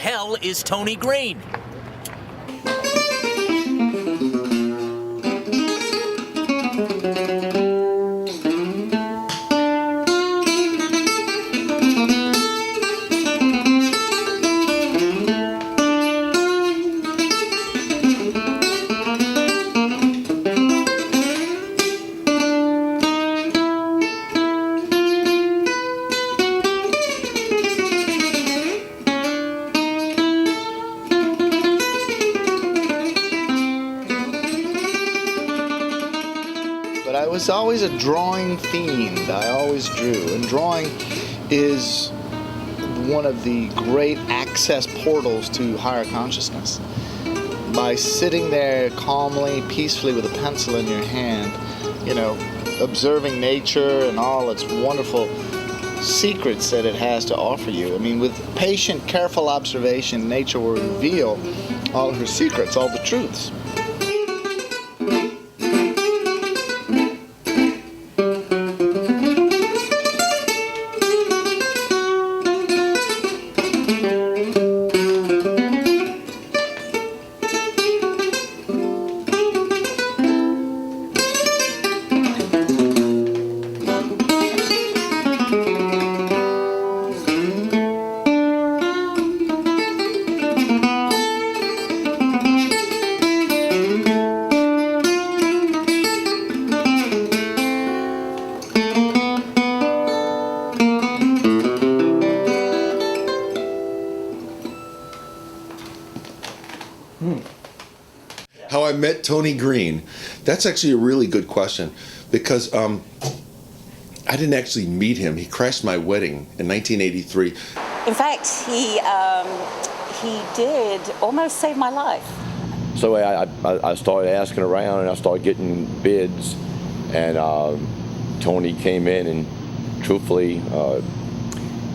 hell is Tony Green? But I was always a drawing fiend. I always drew. And drawing is one of the great access portals to higher consciousness. By sitting there calmly, peacefully with a pencil in your hand, you know, observing nature and all its wonderful secrets that it has to offer you. I mean, with patient, careful observation, nature will reveal all her secrets, all the truths. How I met Tony Green. That's actually a really good question because I didn't actually meet him. He crashed my wedding in 1983. In fact, he did almost save my life. So I started asking around and I started getting bids, and Tony came in and truthfully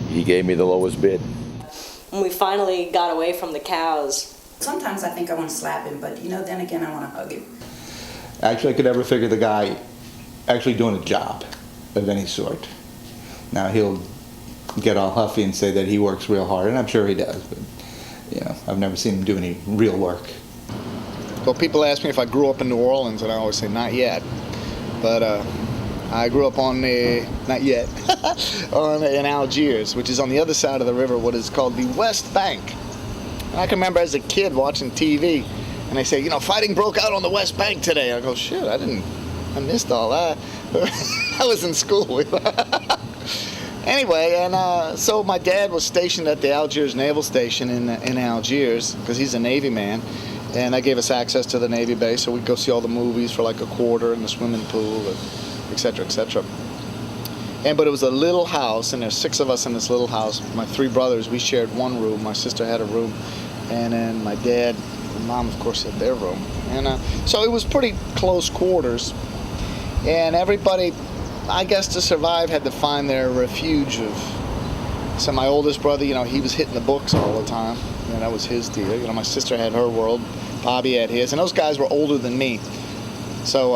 he gave me the lowest bid. When we finally got away from the cows, sometimes I think I want to slap him, but you know, then again I want to hug him. Actually, I could never figure the guy actually doing a job of any sort. Now he'll get all huffy and say that he works real hard, and I'm sure he does, but you know, I've never seen him do any real work. Well, people ask me if I grew up in New Orleans, and I always say not yet. But I grew up on not yet, in Algiers, which is on the other side of the river, what is called the West Bank. And I can remember as a kid watching TV, and they say, you know, fighting broke out on the West Bank today. I go, shit, I missed all that. I was in school. Anyway, and so my dad was stationed at the Algiers Naval Station in Algiers, because he's a Navy man, and that gave us access to the Navy base, so we'd go see all the movies for like a quarter in the swimming pool, et cetera, et cetera. But it was a little house, and there's 6 of us in this little house. My 3 brothers, we shared one room. My sister had a room, and then my dad and mom, of course, had their room. And so it was pretty close quarters, and everybody, I guess, to survive had to find their refuge of. So my oldest brother, you know, he was hitting the books all the time, and that was his deal. You know, my sister had her world, Bobby had his, and those guys were older than me. So,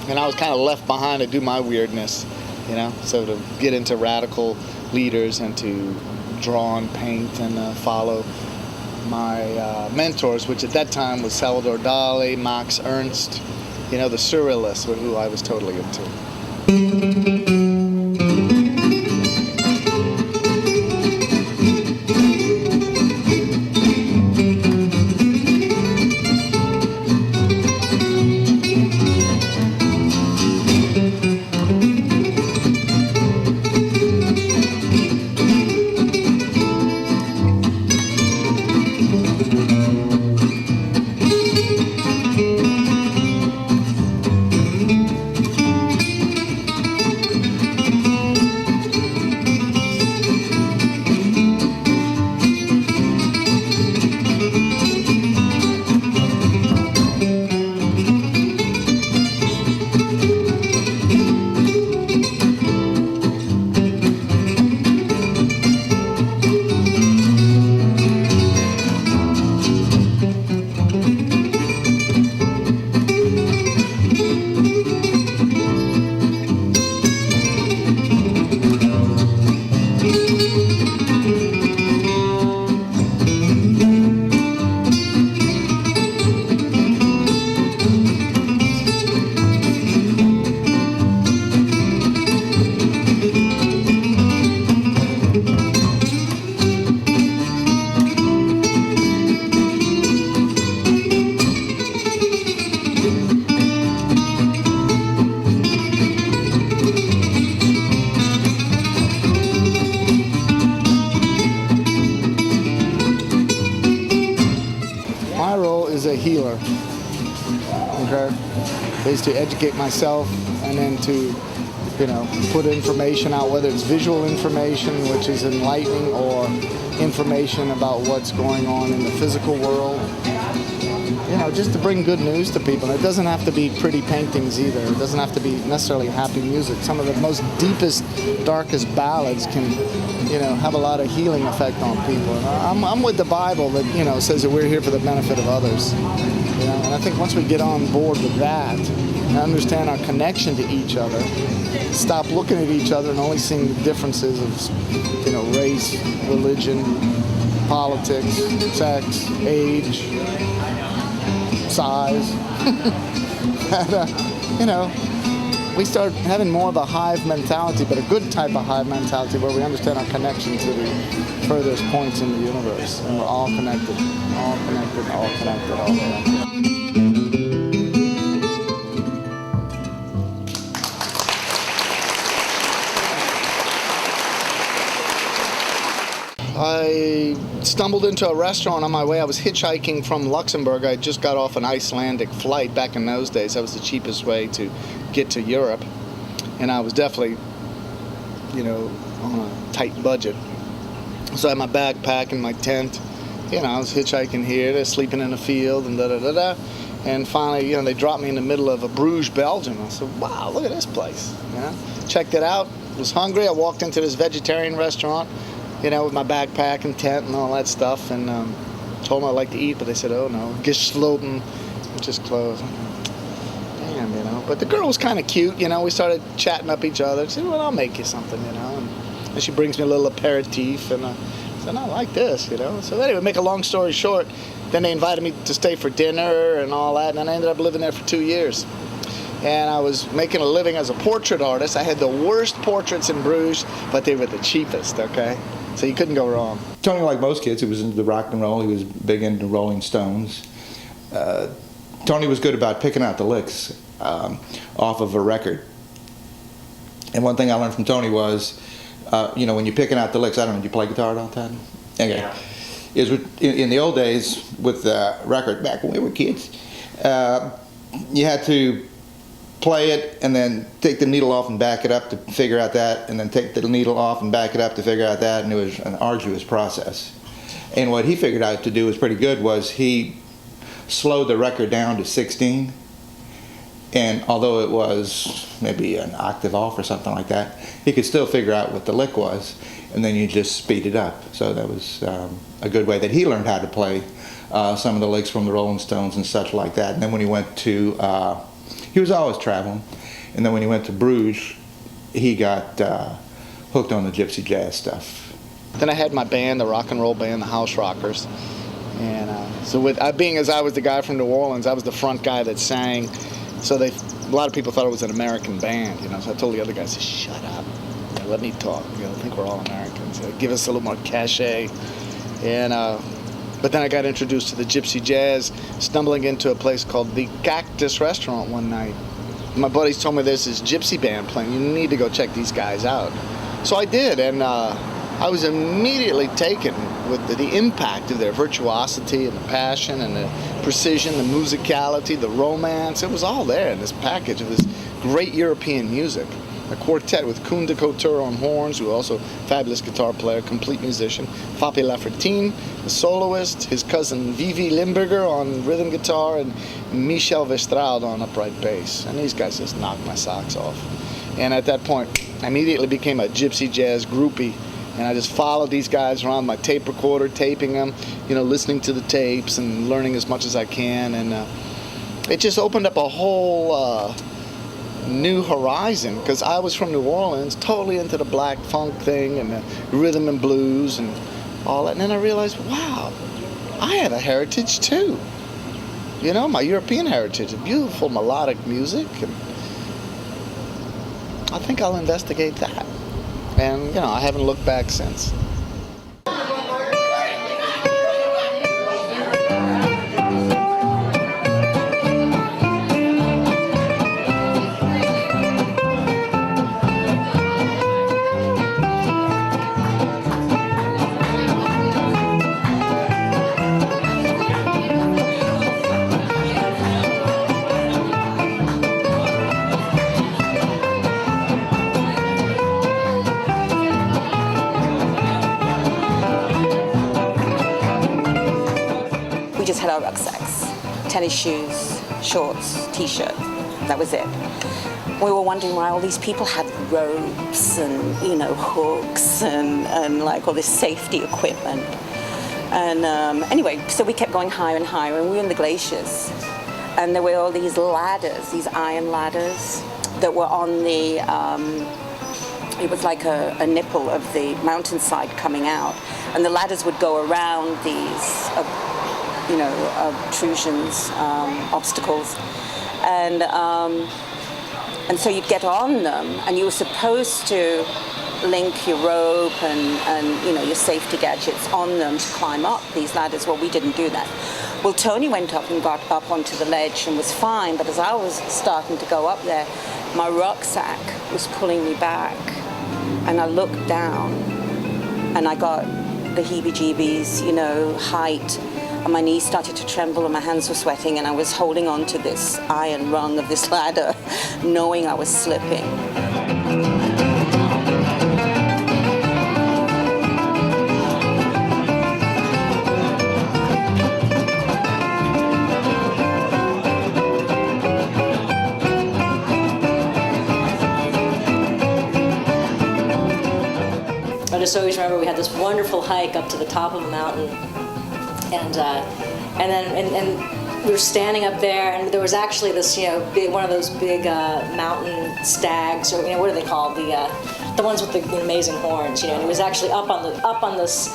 and I was kind of left behind to do my weirdness, you know, so to get into radical leaders and to draw and paint and follow my mentors, which at that time was Salvador Dali, Max Ernst, you know, the surrealists were who I was totally into. a healer. Okay, is to educate myself and then to, put information out, whether it's visual information, which is enlightening, or information about what's going on in the physical world. Just to bring good news to people. It doesn't have to be pretty paintings either. It doesn't have to be necessarily happy music. Some of the most deepest, darkest ballads can, have a lot of healing effect on people. And I'm with the Bible that, says that we're here for the benefit of others. And I think once we get on board with that and understand our connection to each other, stop looking at each other and only seeing the differences of, race, religion, politics, sex, age, size, and, we start having more of a hive mentality, but a good type of hive mentality where we understand our connection to the furthest points in the universe, and we're all connected, all connected, all connected, all connected. I stumbled into a restaurant on my way. I was hitchhiking from Luxembourg. I just got off an Icelandic flight. Back in those days, that was the cheapest way to get to Europe. And I was definitely, on a tight budget. So I had my backpack and my tent. I was hitchhiking here, they're sleeping in a field, and da-da-da-da. And finally, they dropped me in the middle of Bruges, Belgium. I said, wow, look at this place. Checked it out, was hungry. I walked into this vegetarian restaurant, with my backpack and tent and all that stuff, and told them I'd like to eat, but they said, oh no, Gesloten, which is closed. Damn, But the girl was kind of cute, we started chatting up each other. She said, well, I'll make you something, And she brings me a little aperitif, and I said, I like this, So anyway, make a long story short, then they invited me to stay for dinner and all that, and then I ended up living there for 2 years. And I was making a living as a portrait artist. I had the worst portraits in Bruges, but they were the cheapest, okay? So you couldn't go wrong. Tony, like most kids, he was into the rock and roll. He was big into Rolling Stones. Tony was good about picking out the licks off of a record. And one thing I learned from Tony was, when you're picking out the licks, I don't know, did you play guitar at all, Todd? Okay. Yeah. In the old days with the record, back when we were kids, you had to play it and then take the needle off and back it up to figure out that, and then take the needle off and back it up to figure out that, and it was an arduous process. And what he figured out to do was pretty good was he slowed the record down to 16, and although it was maybe an octave off or something like that, he could still figure out what the lick was, and then you just speed it up. So that was a good way that he learned how to play some of the licks from the Rolling Stones and such like that. And then when he went to he was always traveling, and then when he went to Bruges, he got hooked on the gypsy jazz stuff. Then I had my band, the rock and roll band, the House Rockers, and so being as I was the guy from New Orleans, I was the front guy that sang. So a lot of people thought it was an American band, So I told the other guys, "Shut up, let me talk. I think we're all Americans. Give us a little more cachet." And but then I got introduced to the gypsy jazz, stumbling into a place called the Cactus Restaurant one night. My buddies told me there's this gypsy band playing. You need to go check these guys out. So I did, and I was immediately taken with the impact of their virtuosity and the passion and the precision, the musicality, the romance. It was all there in this package of this great European music. A quartet with Koen de Couture on horns, who also fabulous guitar player, complete musician. Fabi Laffertine, the soloist, his cousin Vivi Limburger on rhythm guitar, and Michel Vestrade on upright bass. And these guys just knocked my socks off. And at that point, I immediately became a gypsy jazz groupie. And I just followed these guys around my tape recorder, taping them, listening to the tapes and learning as much as I can. And it just opened up a whole new horizon, because I was from New Orleans, totally into the black funk thing and the rhythm and blues and all that. And then I realized, wow, I have a heritage too. My European heritage, a beautiful melodic music. And I think I'll investigate that. And, I haven't looked back since. had our rucksacks, tennis shoes, shorts, t-shirt. That was it. We were wondering why all these people had ropes and, you know, hooks and like all this safety equipment. And anyway, so we kept going higher and higher, and we were in the glaciers. And there were all these ladders, these iron ladders that were on the, it was like a nipple of the mountainside coming out. And the ladders would go around these, you know, obtrusions, obstacles. And so you'd get on them, and you were supposed to link your rope and you know, your safety gadgets on them to climb up these ladders. Well, we didn't do that. Well, Tony went up and got up onto the ledge and was fine, but as I was starting to go up there, my rucksack was pulling me back, and I looked down, and I got the heebie-jeebies, you know, height, and my knees started to tremble and my hands were sweating, and I was holding on to this iron rung of this ladder, knowing I was slipping. I just always remember we had this wonderful hike up to the top of a mountain, and we were standing up there, and there was actually this, you know, one of those big mountain stags, or, you know, what are they called? The ones with the amazing horns, you know. And he was actually up on this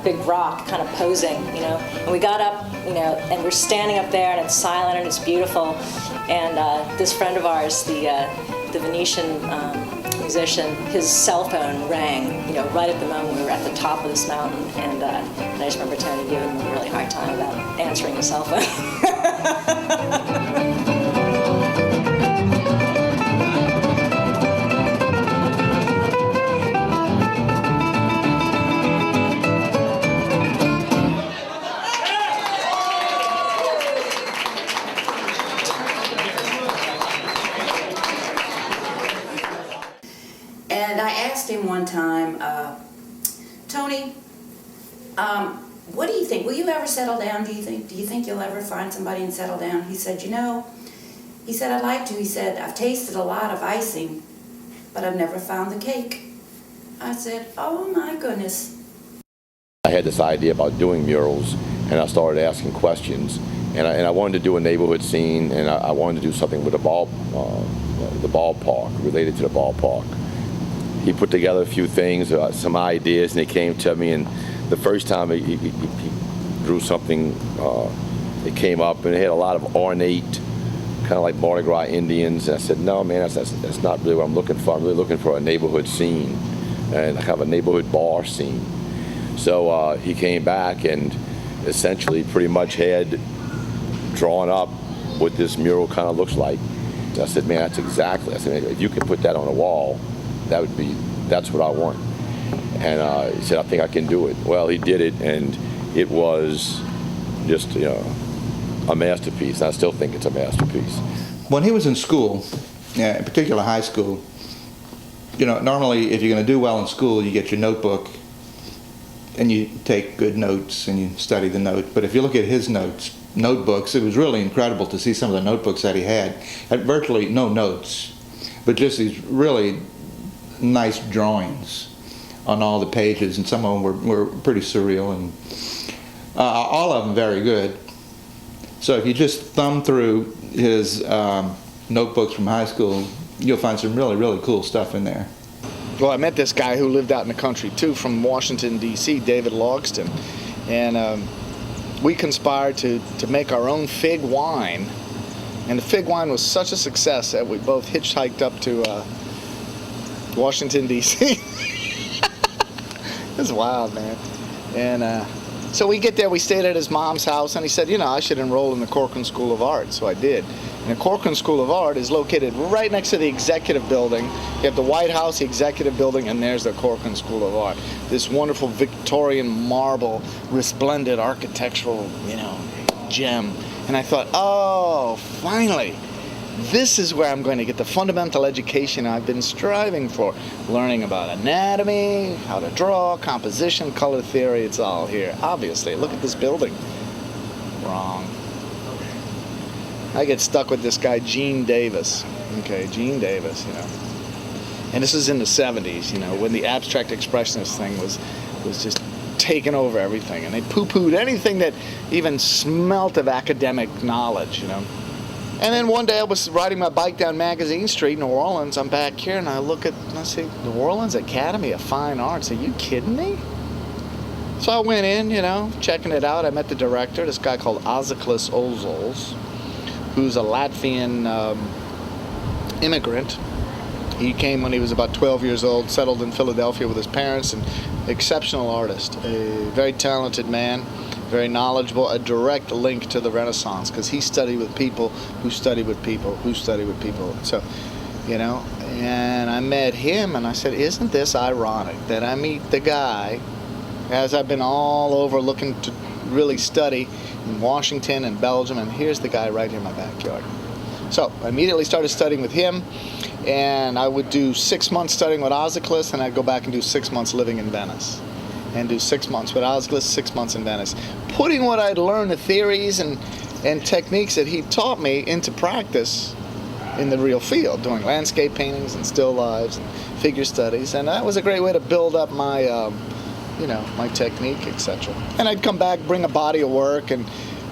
big rock, kind of posing, you know. And we got up, you know, and we're standing up there, and it's silent and it's beautiful. And this friend of ours, the Venetian musician, his cell phone rang, you know, right at the moment we were at the top of this mountain, and I just remember Tony giving me a really hard time about answering his cell phone. And I asked him one time, Tony, what do you think? Will you ever settle down? Do you think you'll ever find somebody and settle down? He said, you know, he said, I'd like to. He said, I've tasted a lot of icing, but I've never found the cake. I said, oh my goodness. I had this idea about doing murals, and I started asking questions. And I wanted to do a neighborhood scene, and I wanted to do something with the ballpark, related to the ballpark. He put together a few things, some ideas, and they came to me. And the first time he drew something, it came up, and it had a lot of ornate, kind of like Mardi Gras Indians. And I said, no, man, that's not really what I'm looking for. I'm really looking for a neighborhood scene, and kind of a neighborhood bar scene. So he came back and essentially pretty much had drawn up what this mural kind of looks like. And I said, man, that's exactly. I said, if you can put that on a wall, that's what I want. And he said, I think I can do it. Well, he did it, and it was just, you know, a masterpiece. I still think it's a masterpiece. When he was in school, in particular high school, you know, normally if you're going to do well in school, you get your notebook and you take good notes and you study the note. But if you look at his notebooks, it was really incredible to see some of the notebooks that he had. Had virtually no notes, but just these really nice drawings on all the pages, and some of them were pretty surreal, and all of them very good. So if you just thumb through his notebooks from high school, you'll find some really, really cool stuff in there. Well, I met this guy who lived out in the country too, from Washington, D.C., David Logston, and we conspired to make our own fig wine, and the fig wine was such a success that we both hitchhiked up to Washington, D.C. It's wild, man. And so we get there, we stayed at his mom's house, and he said, you know, I should enroll in the Corcoran School of Art, so I did. And the Corcoran School of Art is located right next to the Executive Building. You have the White House, the Executive Building, and there's the Corcoran School of Art. This wonderful Victorian marble, resplendent architectural, you know, gem. And I thought, oh, finally. This is where I'm going to get the fundamental education I've been striving for. Learning about anatomy, how to draw, composition, color theory, it's all here. Obviously, look at this building. Wrong. I get stuck with this guy, Gene Davis. Okay, Gene Davis, you know. And this is in the 70s, you know, when the abstract expressionist thing was just taking over everything. And they poo-pooed anything that even smelt of academic knowledge, you know. And then one day I was riding my bike down Magazine Street, New Orleans. I'm back here, and I look at, and I see, New Orleans Academy of Fine Arts. Are you kidding me? So I went in, you know, checking it out. I met the director, this guy called Oziklis Ozols, who's a Latvian immigrant. He came when he was about 12 years old, settled in Philadelphia with his parents, and exceptional artist, a very talented man, very knowledgeable, a direct link to the Renaissance, because he studied with people who studied with people who studied with people. So, you know, and I met him, and I said, isn't this ironic that I meet the guy, as I've been all over looking to really study in Washington and Belgium, and here's the guy right here in my backyard. So I immediately started studying with him, and I would do 6 months studying with Oziklis, and I'd go back and do 6 months living in Venice. And do 6 months with Oziklis, 6 months in Venice. Putting what I'd learned, the theories and techniques that he taught me, into practice in the real field, doing landscape paintings and still lives and figure studies. And that was a great way to build up my, you know, my technique, etc. And I'd come back, bring a body of work, and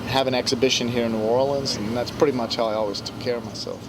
have an exhibition here in New Orleans, and that's pretty much how I always took care of myself.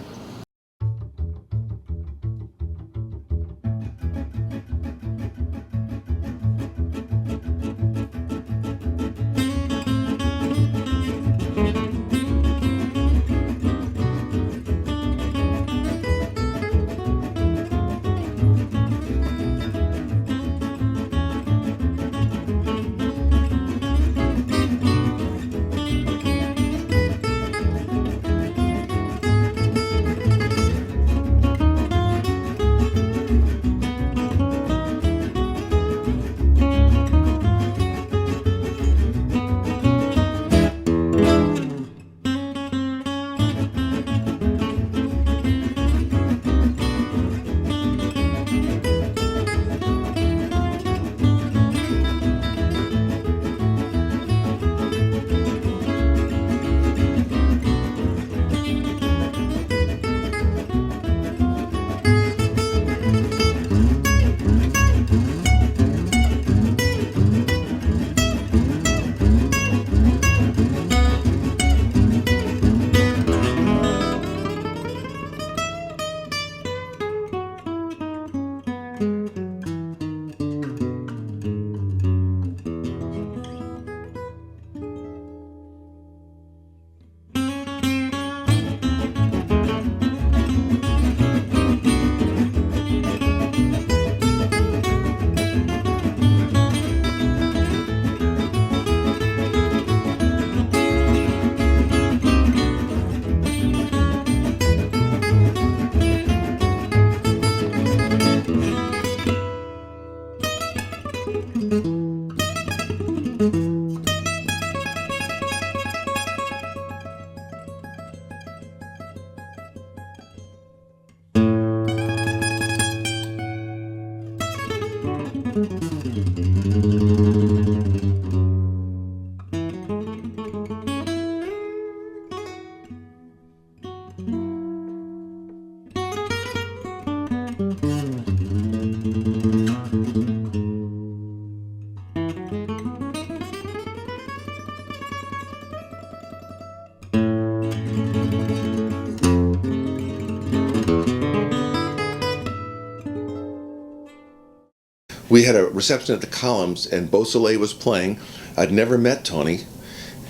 We had a reception at the Columns, and Beausoleil was playing. I'd never met Tony,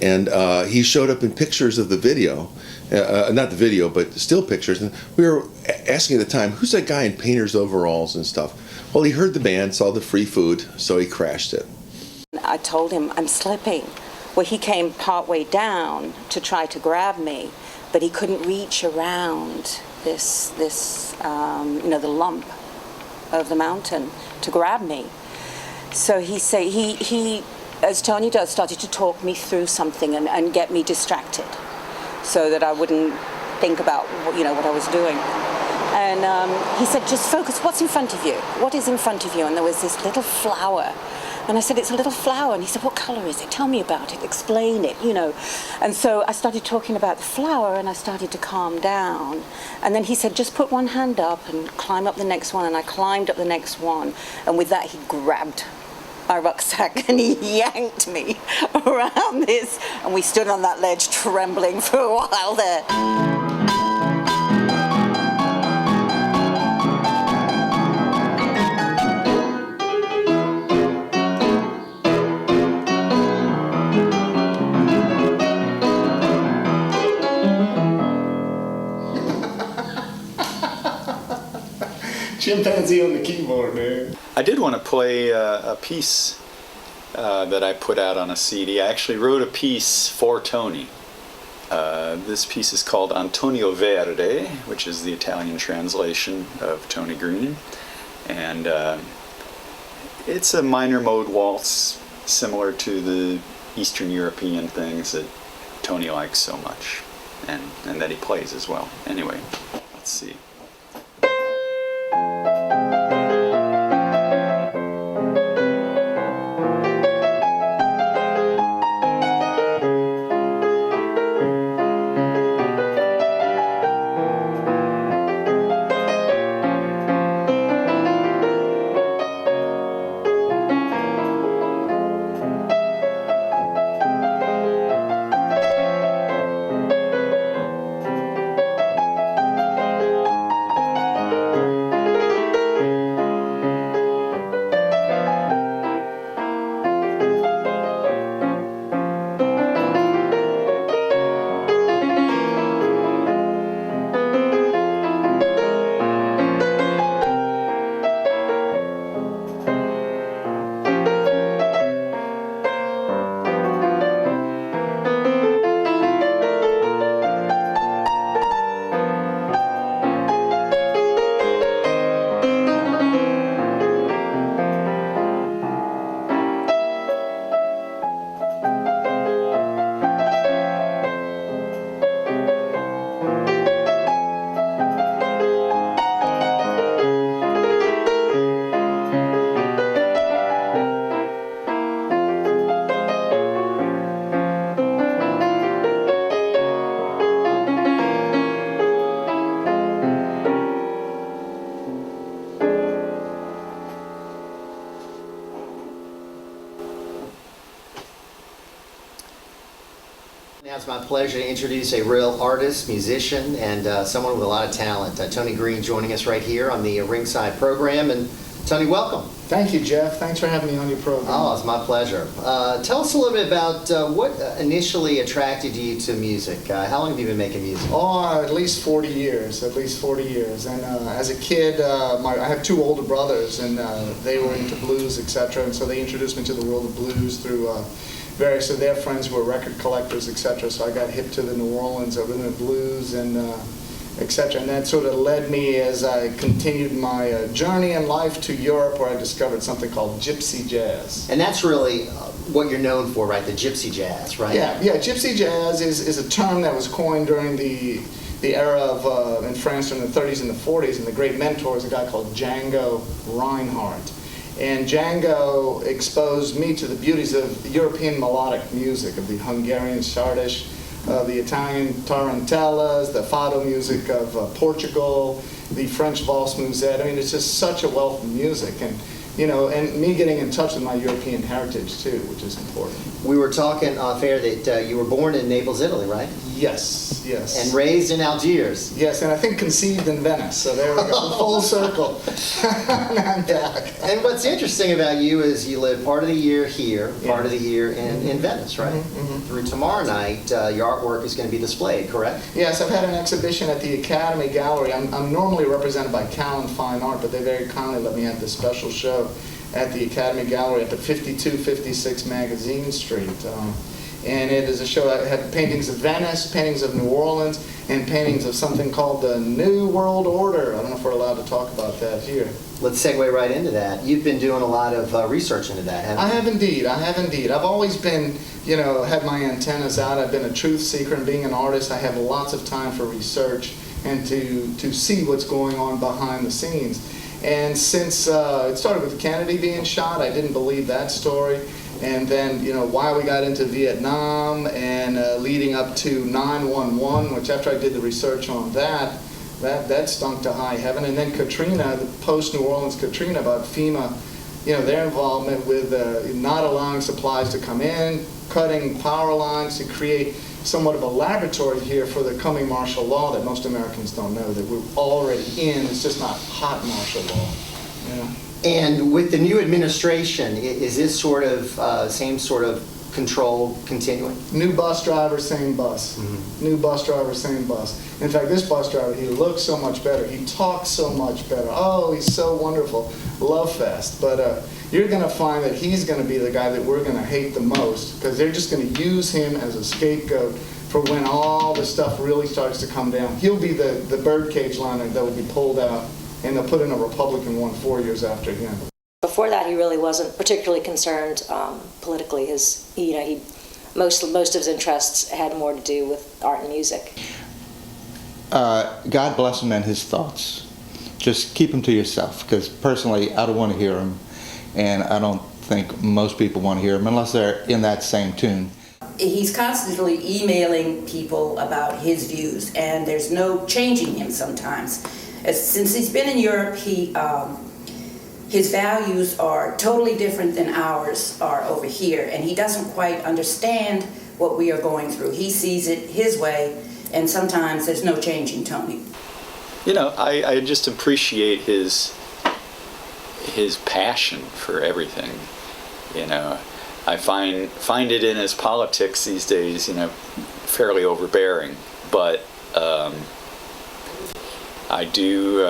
and he showed up in pictures of the video, not the video, but still pictures. And we were asking at the time, who's that guy in painter's overalls and stuff? Well, he heard the band, saw the free food, so he crashed it. I told him, I'm slipping. Well, he came partway down to try to grab me, but he couldn't reach around this you know, the lump of the mountain to grab me. So he as Tony does, started to talk me through something and get me distracted so that I wouldn't think about, you know, what I was doing. And he said, just focus, what's in front of you? What is in front of you? And there was this little flower, And I said, it's a little flower. And he said, what color is it? Tell me about it. Explain it, you know. And so I started talking about the flower, and I started to calm down. And then he said, just put one hand up and climb up the next one. And I climbed up the next one. And with that, he grabbed my rucksack and he yanked me around this. And we stood on that ledge trembling for a while there. Chimpanzee on the keyboard, man. I did want to play a piece that I put out on a CD. I actually wrote a piece for Tony. This piece is called Antonio Verde, which is the Italian translation of Tony Green. And it's a minor mode waltz, similar to the Eastern European things that Tony likes so much, and that he plays as well. Anyway, let's see. Now it's my pleasure to introduce a real artist, musician, and someone with a lot of talent. Tony Green joining us right here on the Ringside program. And Tony, welcome. Thank you, Jeff. Thanks for having me on your program. Oh, it's my pleasure. Tell us a little bit about what initially attracted you to music. How long have you been making music? Oh, at least 40 years. At least 40 years. And as a kid, I have two older brothers, and they were into blues, etc. And so they introduced me to the world of blues through various of their friends who were record collectors, etc. So I got hip to the New Orleans rhythm and blues and etc. And that sort of led me as I continued my journey in life to Europe, where I discovered something called gypsy jazz. And that's really what you're known for, right? The gypsy jazz, right? Yeah. Gypsy jazz is a term that was coined during the era of in France in the 30s and the 40s, and the great mentor is a guy called Django Reinhardt. And Django exposed me to the beauties of European melodic music, of the Hungarian Sardish, the Italian tarantellas, the fado music of Portugal, the French valse musette. I mean, it's just such a wealth of music, and and me getting in touch with my European heritage too, which is important. We were talking off air that you were born in Naples, Italy, right? Yes. And raised in Algiers. Yes, and I think conceived in Venice. So there we go, full circle. And what's interesting about you is you live part of the year here, part of the year in Venice, right? Mm-hmm. Through tomorrow night, your artwork is going to be displayed, correct? Yes, I've had an exhibition at the Academy Gallery. I'm normally represented by Callan Fine Art, but they very kindly let me have this special show at the Academy Gallery up at 5256 Magazine Street. And it is a show that had paintings of Venice, paintings of New Orleans, and paintings of something called the New World Order. I don't know if we're allowed to talk about that here. Let's segue right into that. You've been doing a lot of research into that, haven't you? I have indeed. I've always been, had my antennas out. I've been a truth seeker, and being an artist, I have lots of time for research and to see what's going on behind the scenes. And since it started with Kennedy being shot, I didn't believe that story. And then, why we got into Vietnam and leading up to 9/11, which after I did the research on that stunk to high heaven. And then Katrina, the post-New Orleans Katrina, about FEMA, their involvement with not allowing supplies to come in, cutting power lines to create somewhat of a laboratory here for the coming martial law that most Americans don't know that we're already in. It's just not hot martial law. And with the new administration, is this sort of same sort of control continuing? New bus driver, same bus. New bus driver, same bus. In fact, this bus driver, he looks so much better. He talks so much better. Oh, he's so wonderful. Love fest. But you're going to find that he's going to be the guy that we're going to hate the most, because they're just going to use him as a scapegoat for when all the stuff really starts to come down. He'll be the birdcage liner that will be pulled out, and they'll put in a Republican one 4 years after him. Before that, he really wasn't particularly concerned politically. Most of his interests had more to do with art and music. God bless him and his thoughts. Just keep them to yourself, because personally, I don't want to hear them, and I don't think most people want to hear them unless they're in that same tune. He's constantly emailing people about his views, and there's no changing him sometimes. Since he's been in Europe, his values are totally different than ours are over here, and he doesn't quite understand what we are going through. He sees it his way, and sometimes there's no changing Tony. I just appreciate his passion for everything. I find it in his politics these days, fairly overbearing, but I do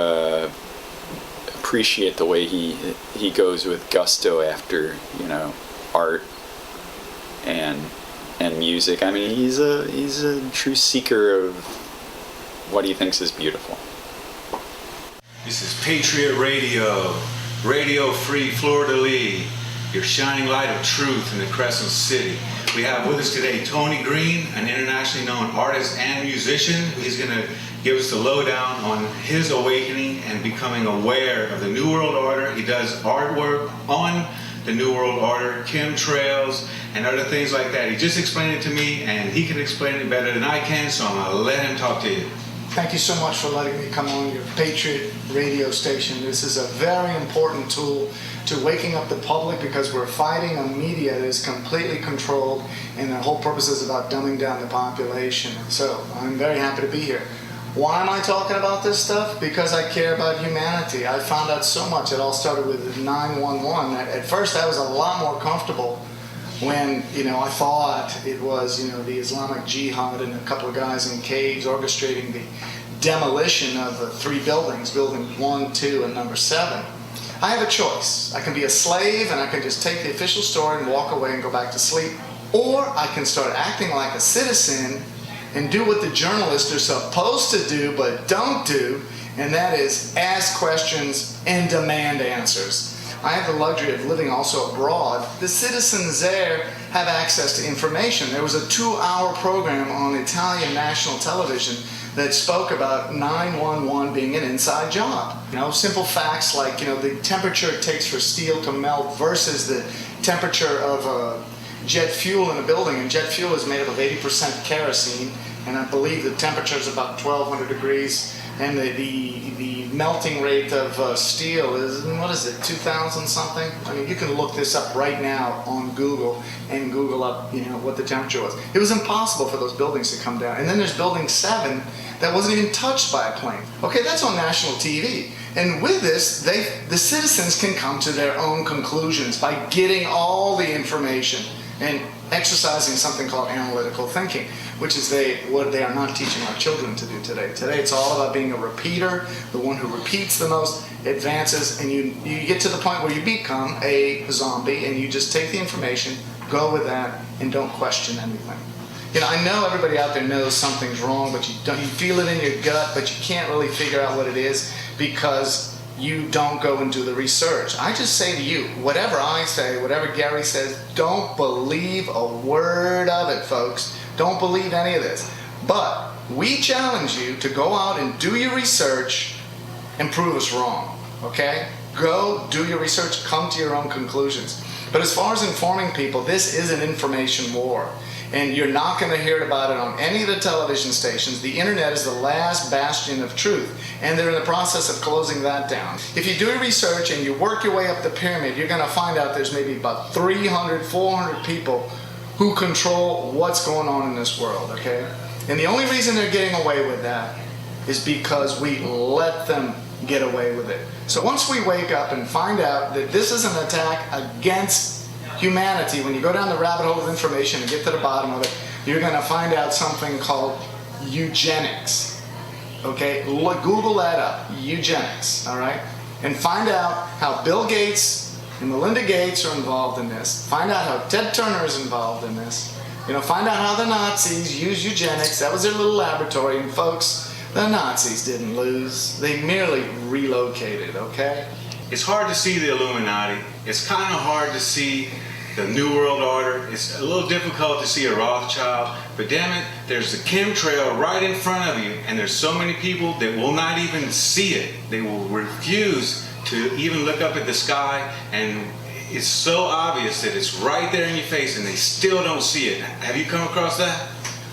appreciate the way he goes with gusto after art and music. I mean, he's a true seeker of what he thinks is beautiful. This is Patriot Radio, Radio Free Fleur-de-Lis, your shining light of truth in the Crescent City. We have with us today Tony Green, an internationally known artist and musician. He's going to give us the lowdown on his awakening and becoming aware of the New World Order. He does artwork on the New World Order, chemtrails, and other things like that. He just explained it to me, and he can explain it better than I can, so I'm going to let him talk to you. Thank you so much for letting me come on your Patriot radio station. This is a very important tool to waking up the public, because we're fighting a media that is completely controlled, and the whole purpose is about dumbing down the population. So I'm very happy to be here. Why am I talking about this stuff? Because I care about humanity. I found out so much. It all started with 9/11. At first I was a lot more comfortable when, I thought it was, the Islamic Jihad and a couple of guys in caves orchestrating the demolition of the 3 buildings, building 1, 2, and number 7. I have a choice. I can be a slave and I can just take the official story and walk away and go back to sleep. Or I can start acting like a citizen and do what the journalists are supposed to do but don't do, and that is ask questions and demand answers. I have the luxury of living also abroad. The citizens there have access to information. There was a 2-hour program on Italian national television that spoke about 911 being an inside job. Simple facts like, the temperature it takes for steel to melt versus the temperature of jet fuel in a building. And jet fuel is made up of 80% kerosene, and I believe the temperature is about 1200 degrees. And the melting rate of steel is, 2,000 something? I mean, you can look this up right now on Google and Google up, what the temperature was. It was impossible for those buildings to come down. And then there's building 7 that wasn't even touched by a plane. Okay, that's on national TV. And with this, the citizens can come to their own conclusions by getting all the information and exercising something called analytical thinking, which is what they are not teaching our children to do today. Today it's all about being a repeater. The one who repeats the most advances, and you get to the point where you become a zombie and you just take the information, go with that, and don't question anything. I know everybody out there knows something's wrong, but you feel it in your gut, but you can't really figure out what it is because you don't go and do the research. I just say to you, whatever I say, whatever Gary says, don't believe a word of it, folks. Don't believe any of this. But we challenge you to go out and do your research and prove us wrong. okay? Go do your research, come to your own conclusions. But as far as informing people, this is an information war. And you're not going to hear about it on any of the television stations. The internet is the last bastion of truth, and they're in the process of closing that down. If you do your research and you work your way up the pyramid, you're going to find out there's maybe about 300, 400 people who control what's going on in this world, okay? And the only reason they're getting away with that is because we let them get away with it. So once we wake up and find out that this is an attack against humanity, when you go down the rabbit hole of information and get to the bottom of it, you're going to find out something called eugenics. Okay, Google that up, eugenics, all right? And find out how Bill Gates and Melinda Gates are involved in this. Find out how Ted Turner is involved in this. You know, find out how the Nazis use eugenics. That was their little laboratory. And folks, the Nazis didn't lose. They merely relocated, okay? It's hard to see the Illuminati. It's kind of hard to see the New World Order. It's a little difficult to see a Rothschild, but damn it, there's the chemtrail right in front of you, and there's so many people that will not even see it. They will refuse to even look up at the sky, and it's so obvious that it's right there in your face, and they still don't see it. Have you come across that?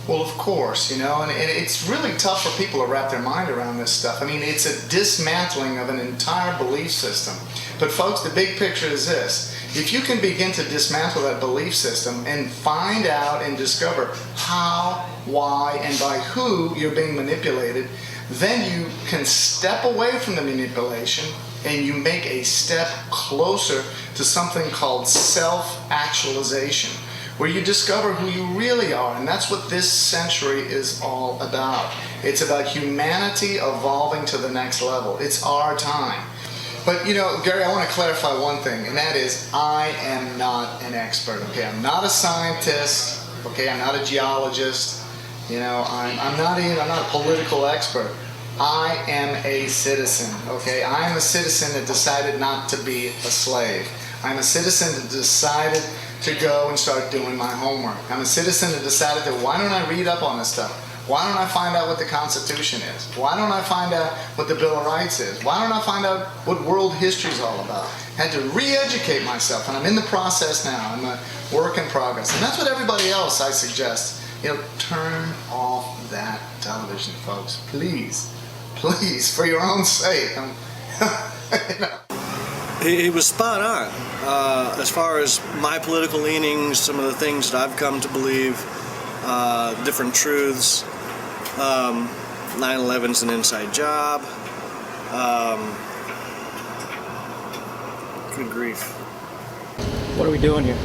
Well, of course, you know, and it's really tough for people to wrap their mind around this stuff. I mean, it's a dismantling of an entire belief system. But folks, the big picture is this. If you can begin to dismantle that belief system and find out and discover how, why, and by who you're being manipulated, then you can step away from the manipulation and you make a step closer to something called self-actualization, where you discover who you really are. And that's what this century is all about. It's about humanity evolving to the next level. It's our time. But, you know, Gary, I want to clarify one thing, and that is I am not an expert, okay? I'm not a scientist, okay? I'm not a geologist. You know, I'm not a political expert. I am a citizen, okay? I am a citizen that decided not to be a slave. I'm a citizen that decided to go and start doing my homework. I'm a citizen that decided that why don't I read up on this stuff? Why don't I find out what the Constitution is? Why don't I find out what the Bill of Rights is? Why don't I find out what world history is all about? I had to re-educate myself, and I'm in the process now. I'm a work in progress. And that's what everybody else I suggest. You know, turn off that television, folks. Please. Please, for your own sake. You know. He was spot on. As far as my political leanings, some of the things that I've come to believe, different truths, 9/11's an inside job. Good grief. What are we doing here?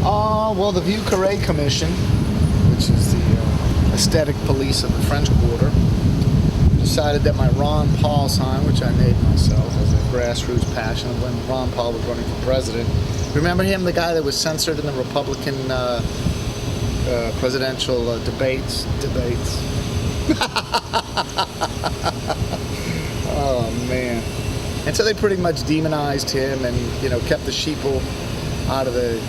Well, the Vieux Carré Commission, which is the aesthetic police of the French Quarter, decided that my Ron Paul sign, which I made myself as a grassroots passion when Ron Paul was running for president. Remember him, the guy that was censored in the Republican presidential debates? Oh, man. And so they pretty much demonized him and, you know, kept the sheeple out of the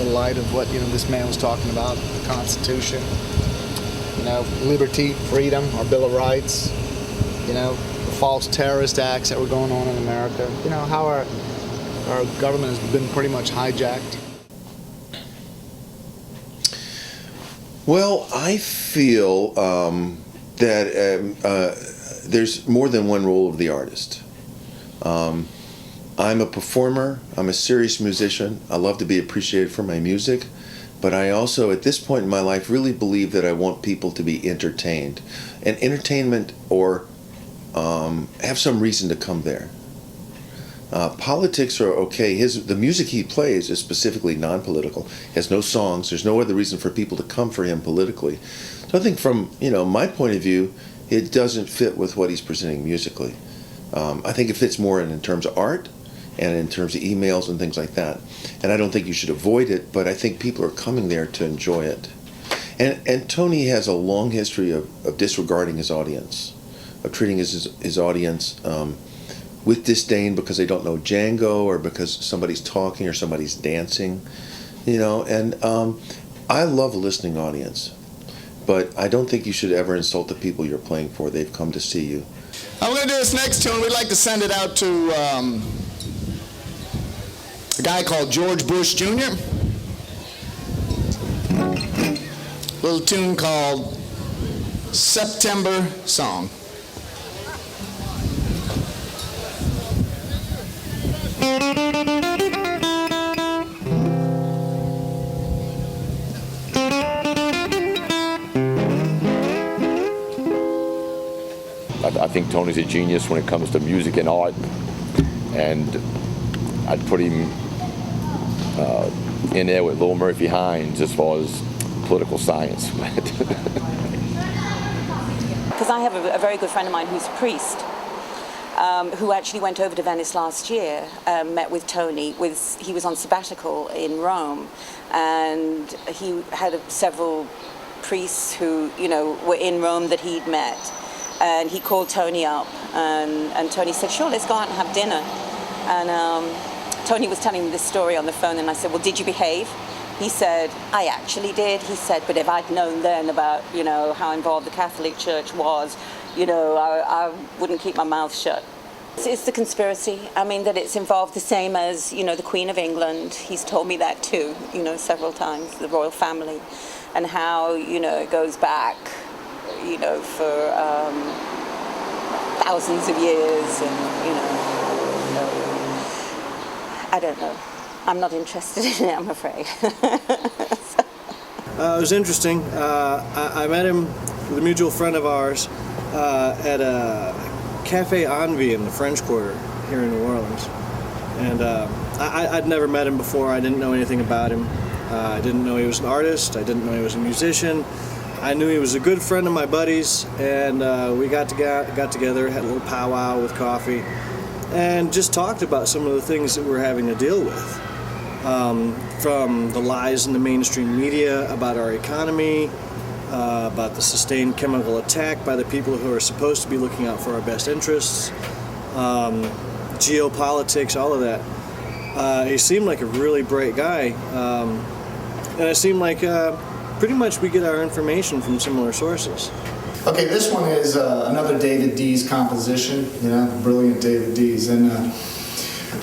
light of what, you know, this man was talking about, the Constitution. You know, liberty, freedom, our Bill of Rights, you know, the false terrorist acts that were going on in America. You know, how our government has been pretty much hijacked. Well, I feel that there's more than one role of the artist. I'm a performer, I'm a serious musician, I love to be appreciated for my music, but I also, at this point in my life, really believe that I want people to be entertained. And entertainment or have some reason to come there. Politics are okay. The music he plays is specifically non-political. He has no songs. There's no other reason for people to come for him politically. So I think from, you know, my point of view, it doesn't fit with what he's presenting musically. I think it fits more in terms of art and in terms of emails and things like that. And I don't think you should avoid it, but I think people are coming there to enjoy it. And Tony has a long history of disregarding his audience, of treating his audience with disdain because they don't know Django or because somebody's talking or somebody's dancing, you know. And I love a listening audience, but I don't think you should ever insult the people you're playing for. They've come to see you. I'm going to do this next tune. We'd like to send it out to a guy called George Bush Jr. A little tune called September Song. I think Tony's a genius when it comes to music and art, and I'd put him in there with Lil Murphy Hines as far as political science. Because I have a very good friend of mine who's a priest, who actually went over to Venice last year, met with Tony. He was on sabbatical in Rome, and he had several priests who, were in Rome that he'd met. And he called Tony up, and Tony said, sure, let's go out and have dinner. And Tony was telling me this story on the phone, and I said, well, did you behave? He said, I actually did. He said, but if I'd known then about, how involved the Catholic Church was, I wouldn't keep my mouth shut. It's the conspiracy. I mean, that it's involved the same as, the Queen of England. He's told me that too, several times, the royal family, and how, it goes back, for thousands of years, and, I don't know. I'm not interested in it, I'm afraid. It was interesting. I met him with a mutual friend of ours at a Cafe Envy in the French Quarter here in New Orleans. And I'd never met him before. I didn't know anything about him. I didn't know he was an artist. I didn't know he was a musician. I knew he was a good friend of my buddies, and we got together, had a little powwow with coffee, and just talked about some of the things that we're having to deal with. From the lies in the mainstream media about our economy, about the sustained chemical attack by the people who are supposed to be looking out for our best interests, geopolitics, all of that. He seemed like a really bright guy, and it seemed like pretty much we get our information from similar sources. Okay, this one is another David Dees composition, brilliant David Dees. And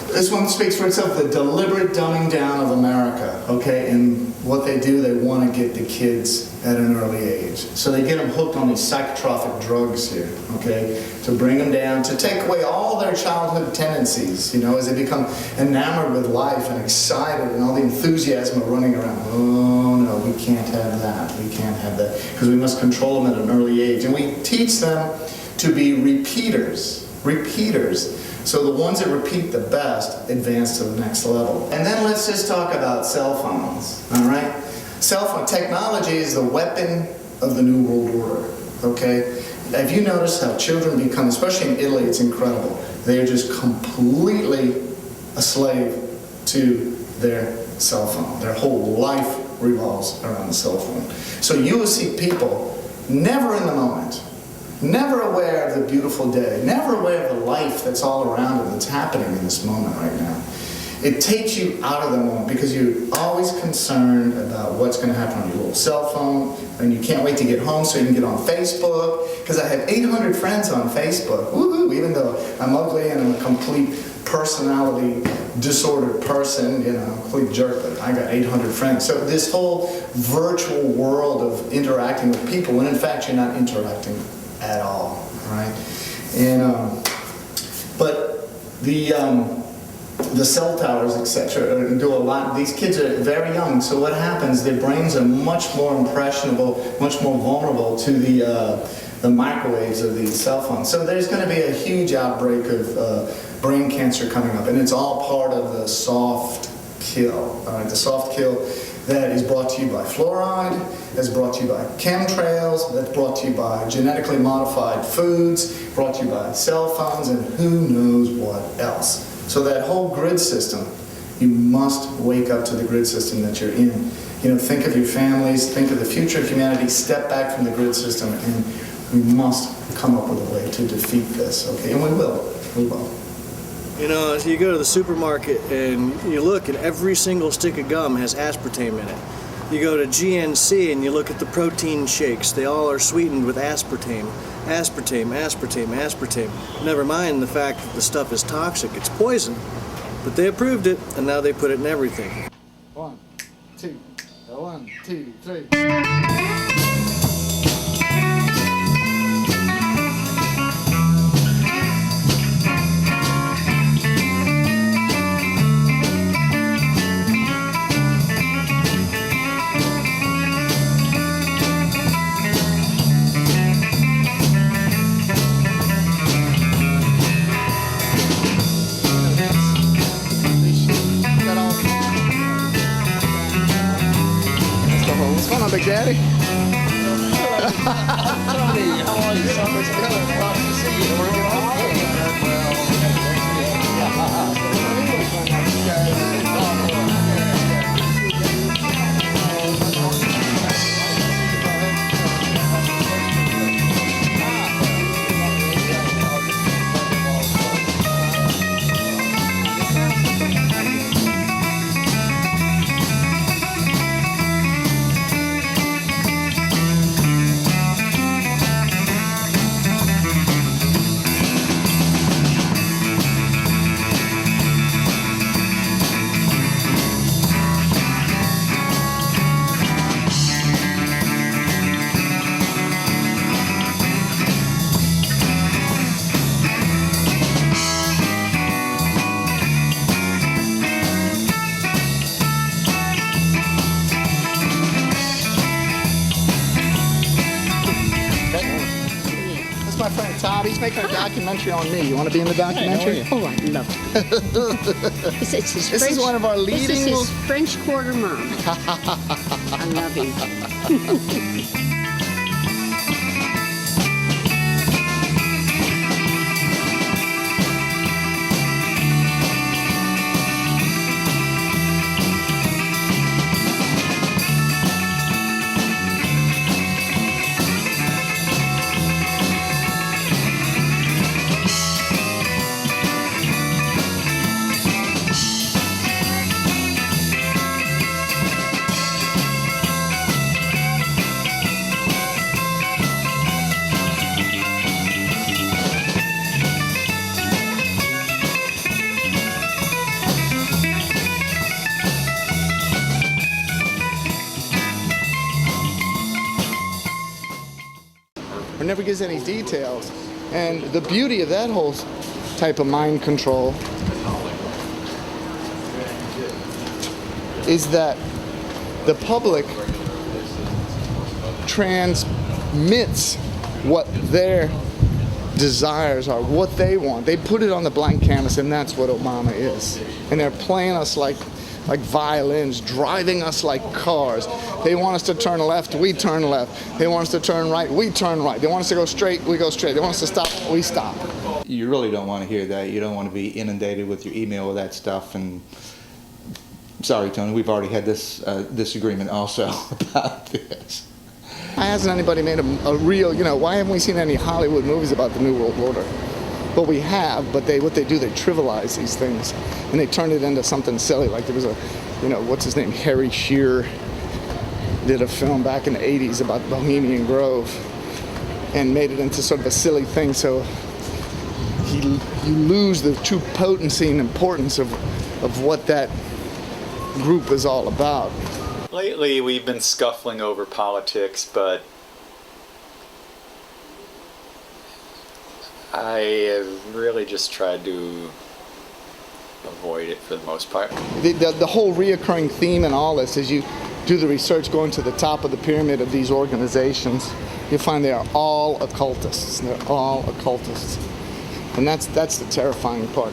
this one speaks for itself, the deliberate dumbing down of America, okay? And what they do, they want to get the kids at an early age. So they get them hooked on these psychotropic drugs here, okay? To bring them down, to take away all their childhood tendencies, as they become enamored with life and excited and all the enthusiasm of running around. Oh, no, we can't have that. We can't have that. Because we must control them at an early age. And we teach them to be repeaters. So the ones that repeat the best advance to the next level. And then let's just talk about cell phones, all right? Cell phone technology is the weapon of the New World Order, okay? Have you noticed how children become, especially in Italy, it's incredible. They're just completely a slave to their cell phone. Their whole life revolves around the cell phone. So you will see people never in the moment, never aware of the beautiful day, never aware of the life that's all around them, that's happening in this moment right now. It takes you out of the moment because you're always concerned about what's going to happen on your little cell phone, and you can't wait to get home so you can get on Facebook, because I have 800 friends on Facebook, woohoo, even though I'm ugly and I'm a complete personality disordered person, complete jerk, but I got 800 friends. So this whole virtual world of interacting with people, when in fact you're not interacting at all, right? And but the cell towers, etc., do a lot. These kids are very young, so what happens? Their brains are much more impressionable, much more vulnerable to the microwaves of these cell phones. So there's going to be a huge outbreak of brain cancer coming up, and it's all part of the soft kill. All right, the soft kill that is brought to you by fluoride, that's brought to you by chemtrails, that's brought to you by genetically modified foods, brought to you by cell phones, and who knows what else. So that whole grid system, you must wake up to the grid system that you're in. Think of your families, think of the future of humanity, step back from the grid system, and we must come up with a way to defeat this, okay? And we will. If you go to the supermarket and you look, and every single stick of gum has aspartame in it. You go to GNC and you look at the protein shakes. They all are sweetened with aspartame. Aspartame, aspartame, aspartame. Never mind the fact that the stuff is toxic. It's poison. But they approved it, and now they put it in everything. 1, 2, 1, 2, 3. What's going on, Big Daddy? Tony, how are you? Summer's good. Glad to see you. We're my friend Todd. He's making a documentary on me. You want to be in the documentary? Oh, I'd love it. It's his This is one of our leading. This is his French Quarter mom. I love him. Or never gives any details. And the beauty of that whole type of mind control is that the public transmits what their desires are, what they want. They put it on the blank canvas, and that's what Obama is. And they're playing us like violins, driving us like cars. They want us to turn left, we turn left. They want us to turn right, we turn right. They want us to go straight, we go straight. They want us to stop, we stop. You really don't want to hear that. You don't want to be inundated with your email with that stuff. And sorry, Tony, we've already had this disagreement also about this. Why hasn't anybody made a real, why haven't we seen any Hollywood movies about the New World Order? Well, we have, but what they do, they trivialize these things, and they turn it into something silly. Like there was a, what's his name, Harry Shearer, did a film back in the 80s about Bohemian Grove, and made it into sort of a silly thing. So you lose the true potency and importance of what that group is all about. Lately, we've been scuffling over politics, but I have really just tried to avoid it for the most part. The whole reoccurring theme in all this is you do the research going to the top of the pyramid of these organizations, you find they are all occultists. They're all occultists. And that's the terrifying part,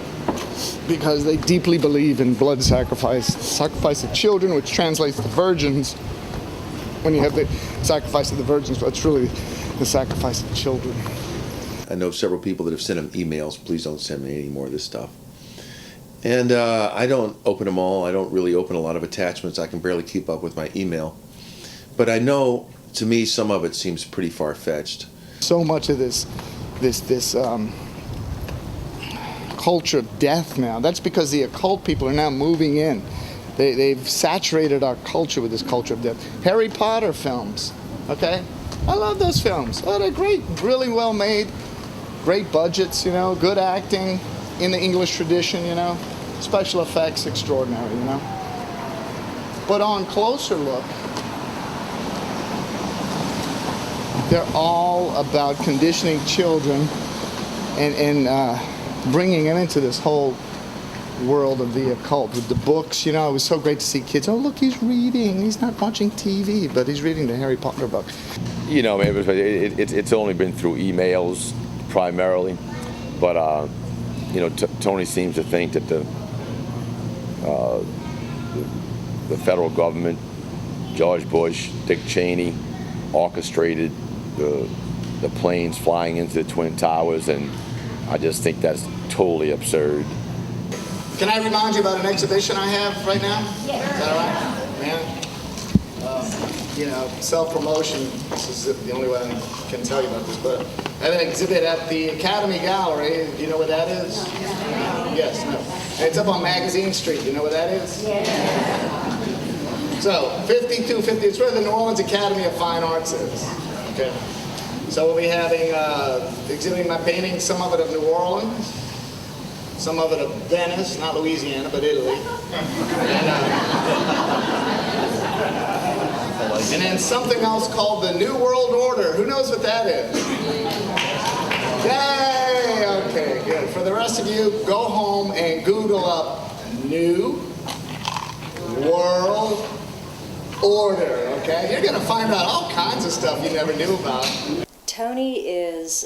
because they deeply believe in blood sacrifice of children, which translates to virgins. When you have the sacrifice of the virgins, but it's really the sacrifice of children. I know several people that have sent him emails. Please don't send me any more of this stuff. And I don't open them all. I don't really open a lot of attachments. I can barely keep up with my email. But I know, to me, some of it seems pretty far-fetched. So much of this culture of death now, that's because the occult people are now moving in They've saturated our culture with this culture of death. Harry Potter films, okay? I love those films. Oh, they're great, really well made, great budgets, you know, good acting in the English tradition, you know, special effects extraordinary, you know. But on closer look, they're all about conditioning children and bringing them into this whole world of the occult with the books. You know, it was so great to see kids, oh, look, he's reading. He's not watching TV, but he's reading the Harry Potter book. You know, it's only been through emails primarily, but, you know, Tony seems to think that the federal government, George Bush, Dick Cheney, orchestrated the planes flying into the Twin Towers, and I just think that's totally absurd. Can I remind you about an exhibition I have right now? Yeah. Is that all right? Man, you know, self-promotion, this is the only way I can tell you about this, but I have an exhibit at the Academy Gallery. Do you know what that is? Yes, no. It's up on Magazine Street. You know what that is? Yeah. So, 5250, it's where the New Orleans Academy of Fine Arts is. Okay. So we'll be having, exhibiting my paintings, some of it of New Orleans, some of it of Venice, not Louisiana, but Italy. And then something else called the New World Order. Who knows what that is? Yay! Okay, good. For the rest of you, go home and Google up New World Order, okay? You're going to find out all kinds of stuff you never knew about. Tony is.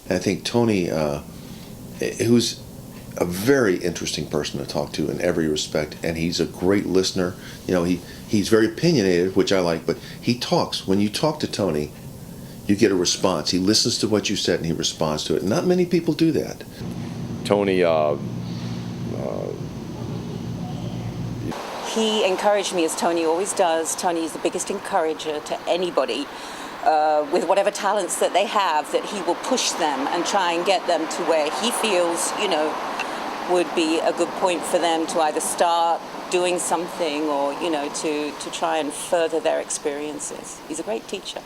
I think Tony, who's a very interesting person to talk to in every respect, and he's a great listener. You know, he's very opinionated, which I like, but he talks. When you talk to Tony, you get a response. He listens to what you said and he responds to it. Not many people do that. Tony, he encouraged me, as Tony always does. Tony is the biggest encourager to anybody with whatever talents that they have, that he will push them and try and get them to where he feels, you know, would be a good point for them to either start doing something or, you know, to try and further their experiences. He's a great teacher.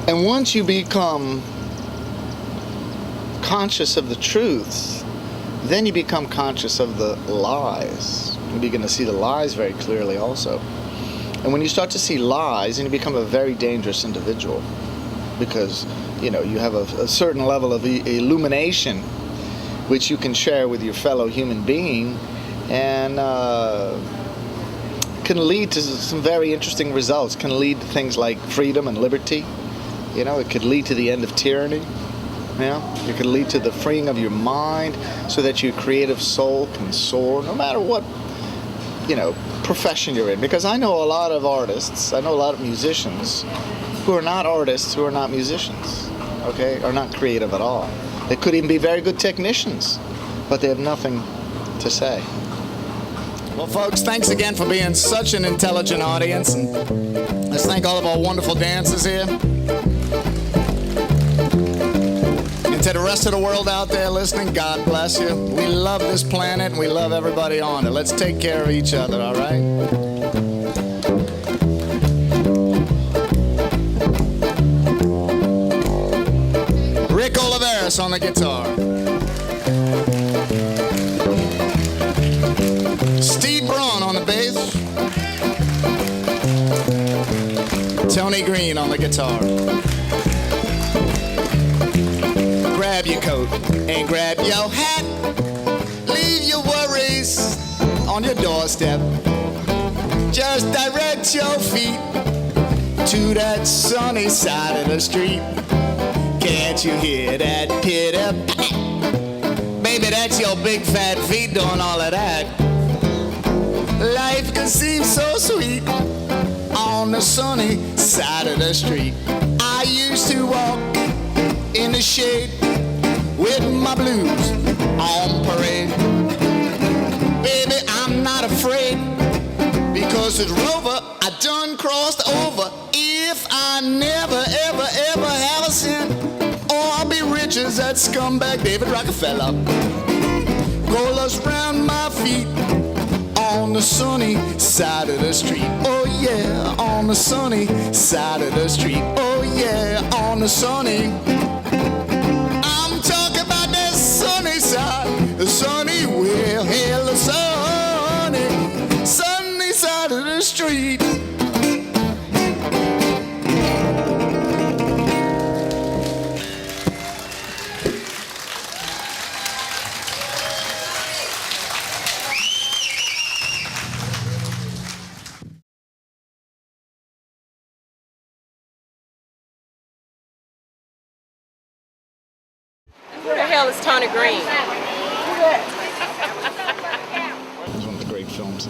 And once you become conscious of the truths, then you become conscious of the lies. You begin to see the lies very clearly also. And when you start to see lies, then you become a very dangerous individual, because, you know, you have a certain level of illumination which you can share with your fellow human being, and can lead to some very interesting results. Can lead to things like freedom and liberty. You know, it could lead to the end of tyranny. You know, it could lead to the freeing of your mind so that your creative soul can soar no matter what, you know, profession you're in. Because I know a lot of artists, I know a lot of musicians who are not artists, who are not musicians, okay, are not creative at all. They could even be very good technicians, but they have nothing to say. Well, folks, thanks again for being such an intelligent audience, and let's thank all of our wonderful dancers here. And to the rest of the world out there listening, God bless you. We love this planet and we love everybody on it. Let's take care of each other, all right? Rick Oliveris on the guitar. Steve Braun on the bass. Tony Green on the guitar. your coat and grab your hat. Leave your worries on your doorstep. Just direct your feet to that sunny side of the street. Can't you hear that pitter-pat? Baby, that's your big fat feet doing all of that. Life can seem so sweet on the sunny side of the street. I used to walk in the shade with my blues on parade. Baby, I'm not afraid, because it's Rover I done crossed over. If I never, ever, ever have a cent, or I'll be rich as that scumbag David Rockefeller. Gold round my feet on the sunny side of the street. Oh yeah, on the sunny side of the street. Oh yeah, on the sunny. I'm talking about that sunny side, the sunny, well, hell, the sunny side of the street. Who the hell is Tony Green? It's one of the great films.